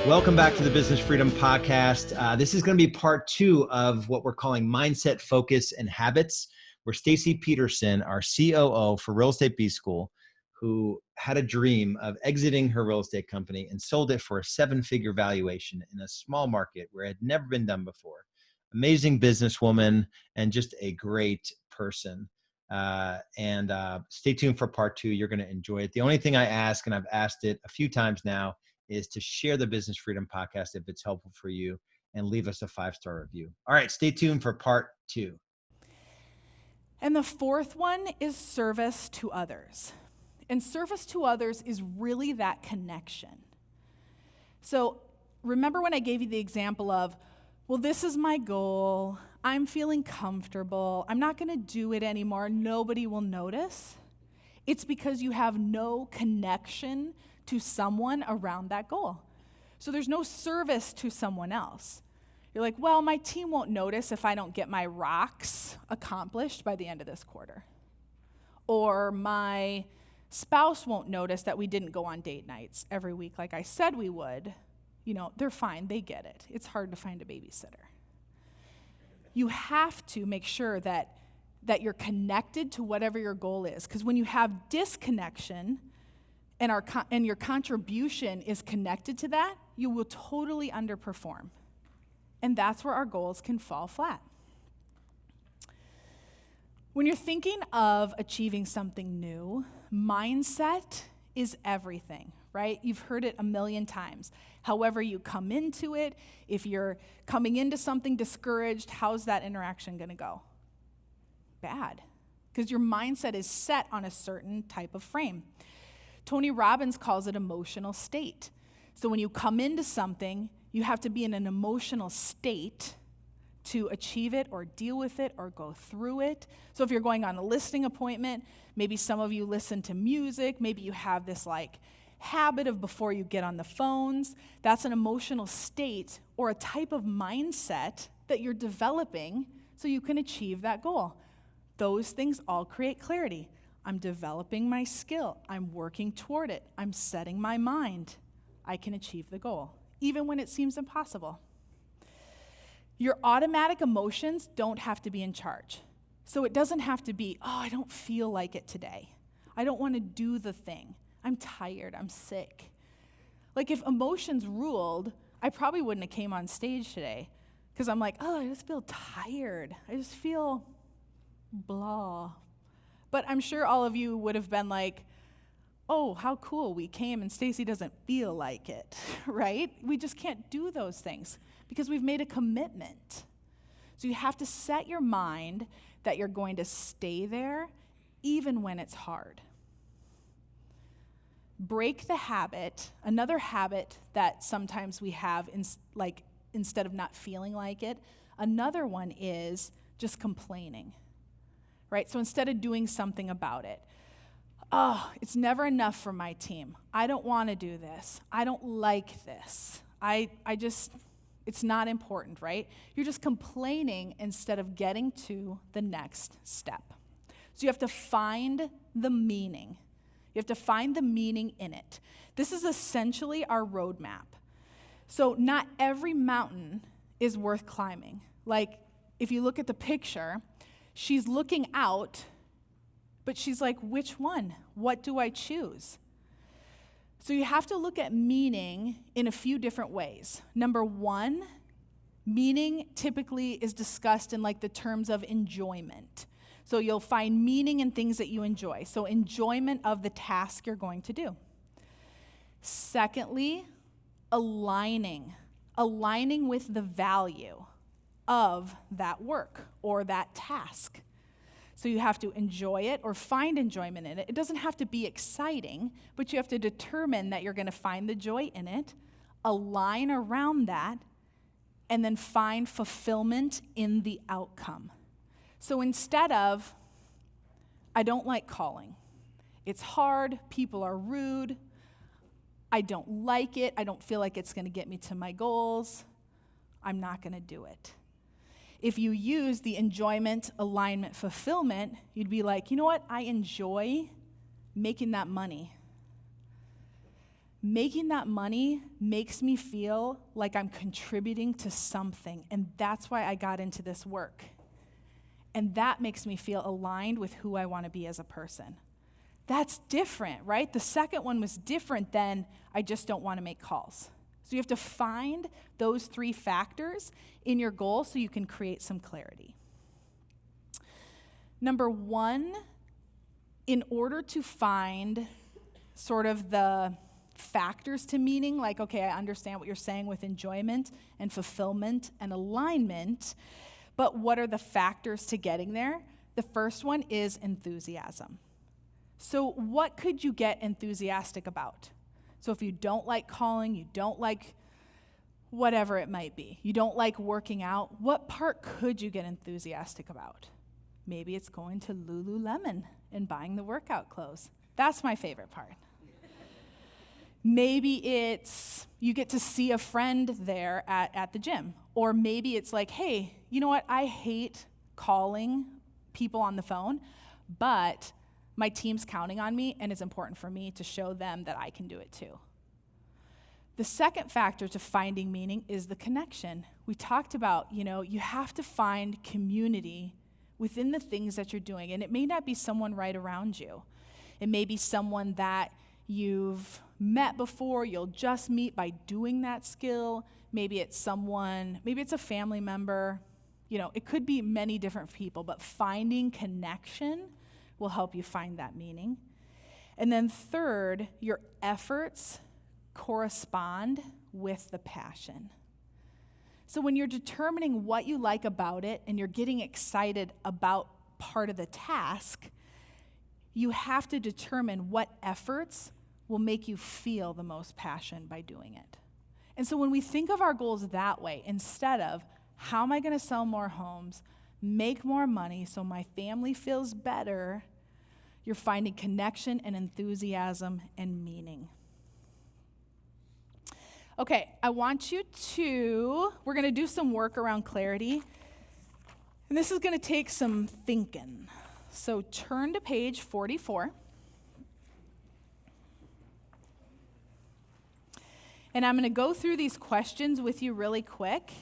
Welcome back to the Business Freedom Podcast. This is going to be part 2 of what we're calling Mindset, Focus, and Habits, where Stacy Peterson, our COO for Real Estate B School, who had a dream of exiting her real estate company and sold it for a 7-figure valuation in a small market where it had never been done before. Amazing businesswoman and just a great person. Stay tuned for part 2. You're going to enjoy it. The only thing I ask, and I've asked it a few times now, is to share the Business Freedom Podcast if it's helpful for you and leave us a 5-star review. All right, stay tuned for part 2. And the fourth one is service to others. And service to others is really that connection. So remember when I gave you the example of, well, this is my goal. I'm feeling comfortable. I'm not going to do it anymore. Nobody will notice. It's because you have no connection to someone around that goal. So there's no service to someone else. You're like, well, my team won't notice if I don't get my rocks accomplished by the end of this quarter. Or my spouse won't notice that we didn't go on date nights every week like I said we would. You know, they're fine, they get it. It's hard to find a babysitter. You have to make sure that you're connected to whatever your goal is. Because when you have disconnection, and your contribution is connected to that, you will totally underperform. And that's where our goals can fall flat. When you're thinking of achieving something new, mindset is everything, right? You've heard it a million times. However you come into it, if you're coming into something discouraged, how's that interaction going to go? Bad. Because your mindset is set on a certain type of frame. Tony Robbins calls it emotional state. So when you come into something, you have to be in an emotional state to achieve it or deal with it or go through it. So if you're going on a listing appointment, maybe some of you listen to music, maybe you have this habit of before you get on the phones. That's an emotional state or a type of mindset that you're developing so you can achieve that goal. Those things all create clarity. I'm developing my skill. I'm working toward it. I'm setting my mind. I can achieve the goal, even when it seems impossible. Your automatic emotions don't have to be in charge. So it doesn't have to be, oh, I don't feel like it today. I don't want to do the thing. I'm tired. I'm sick. Like if emotions ruled, I probably wouldn't have came on stage today because I'm like, oh, I just feel tired. I just feel blah. But I'm sure all of you would have been like, oh, how cool, we came and Stacy doesn't feel like it, right? We just can't do those things because we've made a commitment. So you have to set your mind that you're going to stay there even when it's hard. Break the habit. Another habit that sometimes we have, instead of not feeling like it, another one is just complaining. Right? So instead of doing something about it, oh, it's never enough for my team. I don't want to do this. I don't like this. It's not important, right? You're just complaining instead of getting to the next step. So you have to find the meaning. You have to find the meaning in it. This is essentially our roadmap. So not every mountain is worth climbing. Like if you look at the picture, she's looking out, but she's like, which one? What do I choose? So you have to look at meaning in a few different ways. Number one, meaning typically is discussed in the terms of enjoyment. So you'll find meaning in things that you enjoy. So enjoyment of the task you're going to do. Secondly, aligning with the value of that work or that task. So you have to enjoy it or find enjoyment in it. It doesn't have to be exciting, but you have to determine that you're going to find the joy in it, align around that, and then find fulfillment in the outcome. So instead of, I don't like calling. It's hard, people are rude, I don't like it, I don't feel like it's going to get me to my goals, I'm not going to do it. If you use the enjoyment, alignment, fulfillment, you'd be like, you know what? I enjoy making that money. making that money makes me feel like I'm contributing to something, and that's why I got into this work. And that makes me feel aligned with who I want to be as a person. That's different, right? The second one was different than I just don't want to make calls. So you have to find those 3 factors in your goal so you can create some clarity. Number 1, in order to find sort of the factors to meaning, like, okay, I understand what you're saying with enjoyment and fulfillment and alignment, but what are the factors to getting there? The first one is enthusiasm. So what could you get enthusiastic about? So if you don't like calling, you don't like whatever it might be, you don't like working out, what part could you get enthusiastic about? Maybe it's going to Lululemon and buying the workout clothes. That's my favorite part. Maybe it's you get to see a friend there at the gym. Or maybe it's like, hey, you know what? I hate calling people on the phone, but my team's counting on me, and it's important for me to show them that I can do it too. The second factor to finding meaning is the connection. We talked about, you have to find community within the things that you're doing, and it may not be someone right around you. It may be someone that you've met before, you'll just meet by doing that skill. Maybe it's a family member. It could be many different people, but finding connection will help you find that meaning. And then third, your efforts correspond with the passion. So when you're determining what you like about it and you're getting excited about part of the task, you have to determine what efforts will make you feel the most passion by doing it. And so when we think of our goals that way, instead of how am I going to sell more homes, make more money so my family feels better, you're finding connection and enthusiasm and meaning. Okay, we're going to do some work around clarity. And this is going to take some thinking. So turn to page 44. And I'm going to go through these questions with you really quick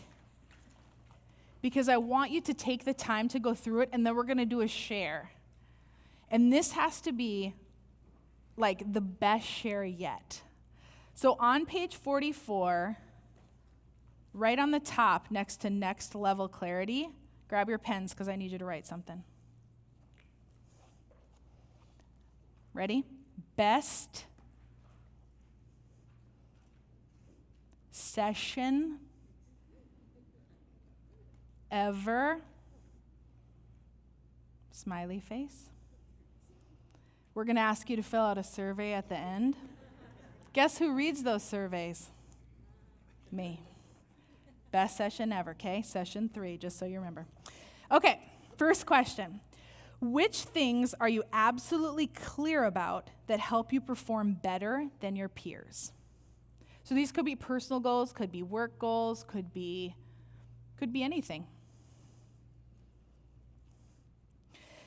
because I want you to take the time to go through it, and then we're going to do a share. And this has to be like the best share yet. So on page 44, right on the top next to next level clarity, grab your pens because I need you to write something. Ready? Best session ever. Smiley face. We're going to ask you to fill out a survey at the end. Guess who reads those surveys? Me. Best session ever, okay? Session 3, just so you remember. Okay, first question. Which things are you absolutely clear about that help you perform better than your peers? So these could be personal goals, could be work goals, could be anything.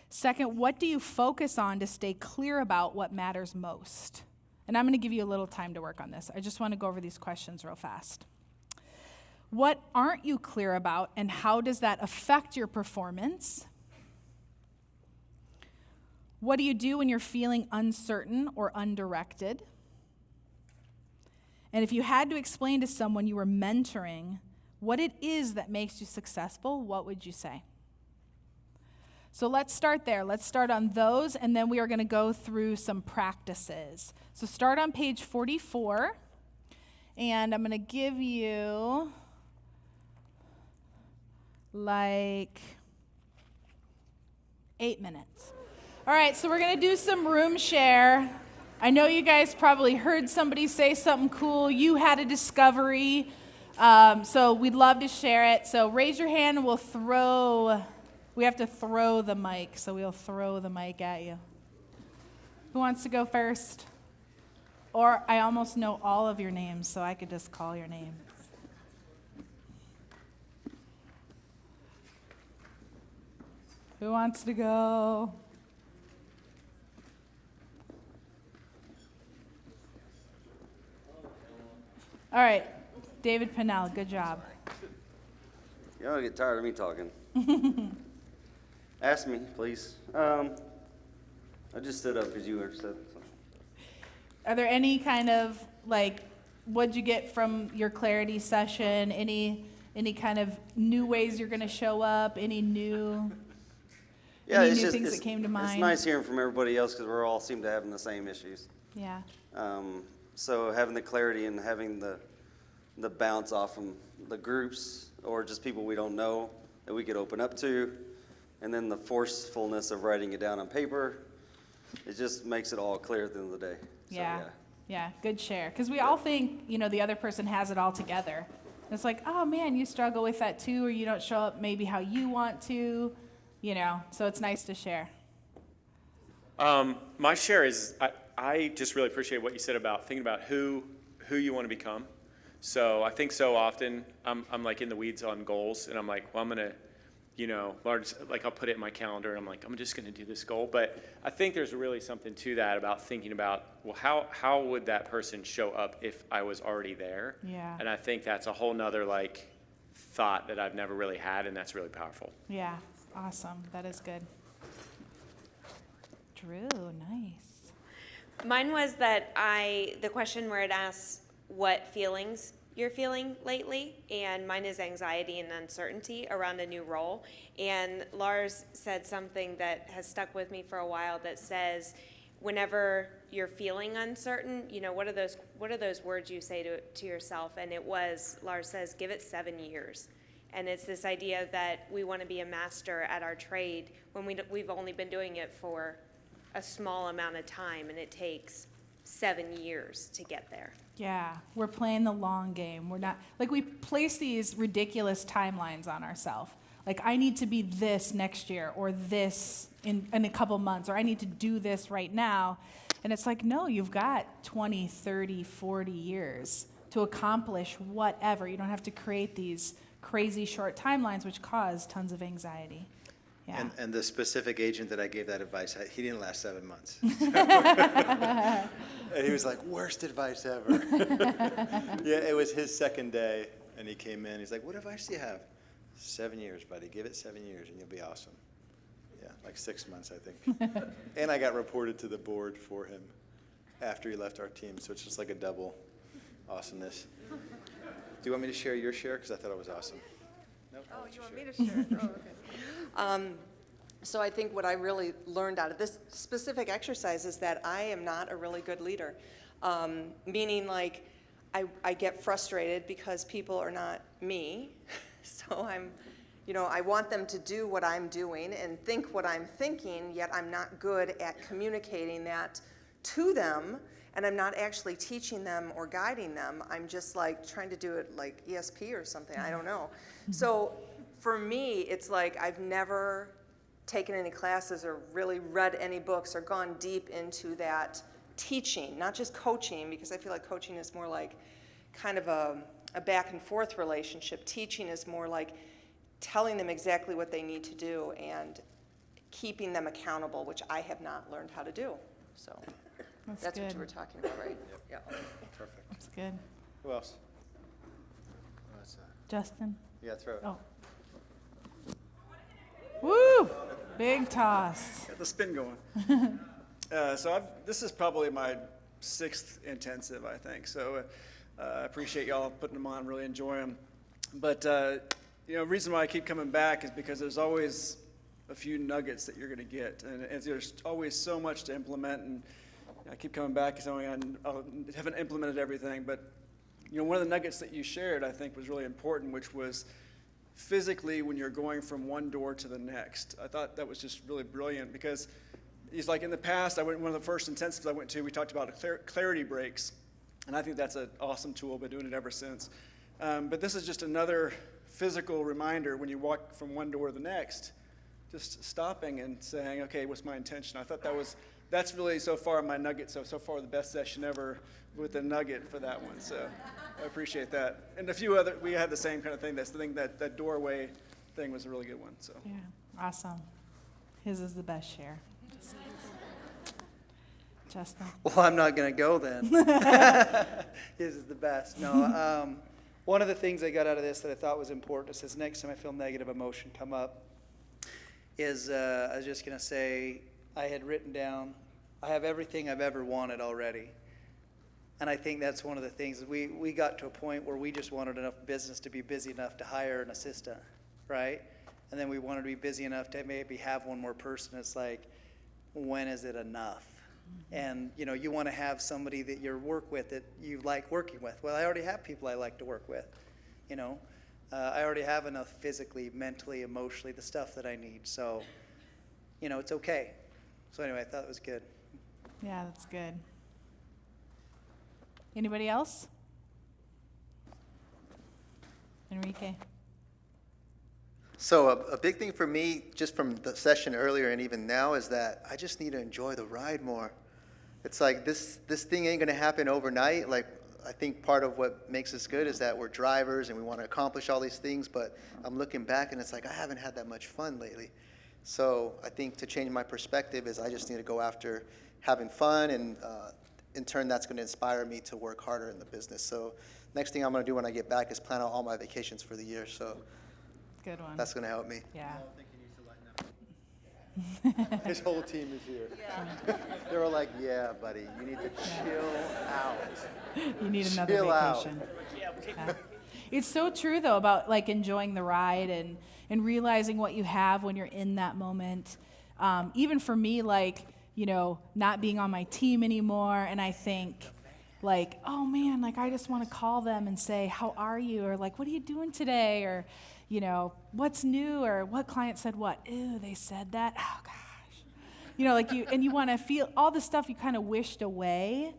Second, what do you focus on to stay clear about what matters most? And I'm going to give you a little time to work on this. I just want to go over these questions real fast. What aren't you clear about, and how does that affect your performance? What do you do when you're feeling uncertain or undirected? And if you had to explain to someone you were mentoring what it is that makes you successful, what would you say? So let's start there. Let's start on those, and then we are going to go through some practices. So start on page 44, and I'm going to give you like 8 minutes. All right, so we're going to do some room share. I know you guys probably heard somebody say something cool. You had a discovery, so we'd love to share it. So raise your hand, and we have to throw the mic, so we'll throw the mic at you. Who wants to go first? Or I almost know all of your names, so I could just call your name. Who wants to go? All right, David Pennell, good job. Y'all get tired of me talking. Ask me, please. I just stood up because you were said. So. Are there any kind of, like, what'd you get from your clarity session? Any kind of new ways you're going to show up? Any new things that came to mind? It's nice hearing from everybody else because we all seem to having the same issues. Yeah. So having the clarity and having the bounce off from the groups or just people we don't know that we could open up to, and then the forcefulness of writing it down on paper, it just makes it all clear at the end of the day. Yeah. So, yeah, good share. Because we all think, the other person has it all together. It's like, oh man, you struggle with that too, or you don't show up maybe how you want to, so it's nice to share. My share is, I just really appreciate what you said about thinking about who you want to become. So I think so often I'm like in the weeds on goals, and I'm like, well, I'm going to, I'll put it in my calendar, and I'm like, I'm just going to do this goal. But I think there's really something to that about thinking about, well, how would that person show up if I was already there? Yeah. And I think that's a whole nother thought that I've never really had, and that's really powerful. Yeah, awesome. That is good. Drew, nice. Mine was that the question where it asks what feelings you're feeling lately, and mine is anxiety and uncertainty around a new role. And Lars said something that has stuck with me for a while that says, whenever you're feeling uncertain, what are those words you say to yourself? And it was, Lars says, give it 7 years. And it's this idea that we want to be a master at our trade when we've only been doing it for a small amount of time, and it takes 7 years to get there. Yeah, we're playing the long game. We're not, we place these ridiculous timelines on ourselves. I need to be this next year, or this in a couple months, or I need to do this right now. And it's like, no, you've got 20, 30, 40 years to accomplish whatever. You don't have to create these crazy short timelines, which cause tons of anxiety. Yeah. And the specific agent that I gave that advice, he didn't last 7 months. And he was like, worst advice ever. Yeah, it was his second day, and he came in. He's like, what advice do you have? 7 years, buddy. Give it 7 years, and you'll be awesome. Yeah, 6 months, I think. And I got reported to the board for him after he left our team, so it's just like a double awesomeness. Do you want me to share your share? Because I thought it was awesome. No? Oh, you want me to share? Oh, okay. So I think what I really learned out of this specific exercise is that I am not a really good leader. Meaning I get frustrated because people are not me. So I want them to do what I'm doing and think what I'm thinking, yet I'm not good at communicating that to them, and I'm not actually teaching them or guiding them. I'm just trying to do it like ESP or something, I don't know. So for me, it's I've never taken any classes or really read any books or gone deep into that teaching, not just coaching, because I feel like coaching is more kind of a back and forth relationship. Teaching is more telling them exactly what they need to do and keeping them accountable, which I have not learned how to do. So that's what you were talking about, right? Yep. Yeah. Perfect. That's good. Who else? Justin? Yeah, throw it. Oh. Woo! Big toss. Got the spin going. This is probably my 6th intensive, I think. So I appreciate y'all putting them on, really enjoy them. But the reason why I keep coming back is because there's always a few nuggets that you're going to get, and there's always so much to implement. And I keep coming back because I haven't implemented everything. But one of the nuggets that you shared, I think, was really important, which was physically when you're going from one door to the next. I thought that was just really brilliant because it's in the past, one of the first intensives I went to, we talked about clarity breaks, and I think that's an awesome tool. Been doing it ever since. But this is just another physical reminder when you walk from one door to the next, just stopping and saying, okay, what's my intention? I thought that's really so far my nugget. So far the best session ever with the nugget for that one. So I appreciate that. And a few other, we had the same kind of thing. That's the thing, that doorway thing was a really good one. So Yeah, awesome. His is the best share. Justin. Well, I'm not going to go then. His is the best. No, one of the things I got out of this that I thought was important, it says next time I feel negative emotion come up, is I was just going to say I had written down, I have everything I've ever wanted already. And I think that's one of the things. We got to a point where we just wanted enough business to be busy enough to hire an assistant, right? And then we wanted to be busy enough to maybe have one more person. It's like, when is it enough? And you want to have somebody that you work with that you like working with. Well, I already have people I like to work with. I already have enough physically, mentally, emotionally, the stuff that I need. So, it's okay. So anyway, I thought it was good. Yeah, that's good. Anybody else? Enrique. So a big thing for me, just from the session earlier and even now, is that I just need to enjoy the ride more. It's like this thing ain't gonna happen overnight. Like, I think part of what makes us good is that we're drivers and we want to accomplish all these things, but I'm looking back and it's like I haven't had that much fun lately. So I think to change my perspective is I just need to go after having fun, and in turn that's going to inspire me to work harder in the business. So next thing I'm going to do when I get back is plan out all my vacations for the year. So Good one. that's going to help me. Yeah. His whole team is here. Yeah. They were like, yeah, buddy, you need to chill out. You need another Chill out. vacation. Yeah. It's so true though about like enjoying the ride and realizing what you have when you're in that moment. Even for me, like, not being on my team anymore, and I think like, oh man, like I just want to call them and say, how are you? Or like, what are you doing today? Or, what's new? Or what client said what? Ew, they said that? Oh gosh. Like you want to feel all the stuff you kind of wished away.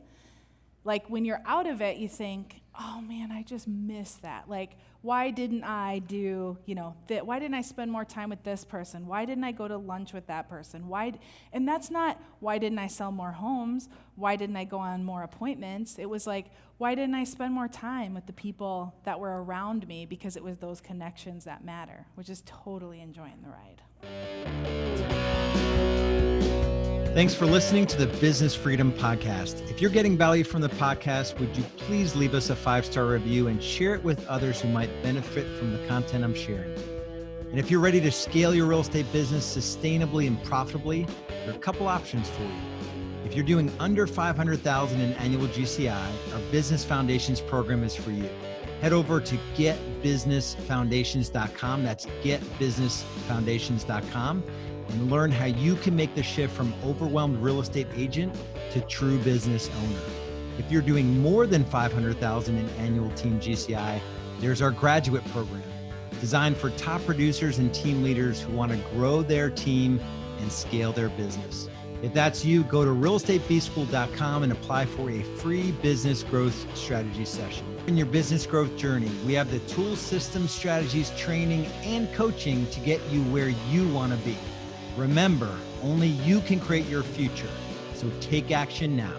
Like when you're out of it, you think, oh man, I just missed that. Like, why didn't I do, why didn't I spend more time with this person? Why didn't I go to lunch with that person? And that's not, why didn't I sell more homes? Why didn't I go on more appointments? It was like, why didn't I spend more time with the people that were around me? Because it was those connections that matter, which is totally enjoying the ride. Thanks for listening to the Business Freedom Podcast. If you're getting value from the podcast, would you please leave us a 5-star review and share it with others who might benefit from the content I'm sharing? And if you're ready to scale your real estate business sustainably and profitably, there are a couple options for you. If you're doing under $500,000 in annual GCI, our Business Foundations program is for you. Head over to getbusinessfoundations.com. That's getbusinessfoundations.com. and learn how you can make the shift from overwhelmed real estate agent to true business owner. If you're doing more than $500,000 in annual team GCI, there's our graduate program, designed for top producers and team leaders who want to grow their team and scale their business. If that's you, go to realestatebschool.com and apply for a free business growth strategy session. In your business growth journey, we have the tools, systems, strategies, training, and coaching to get you where you want to be. Remember, only you can create your future, so take action now.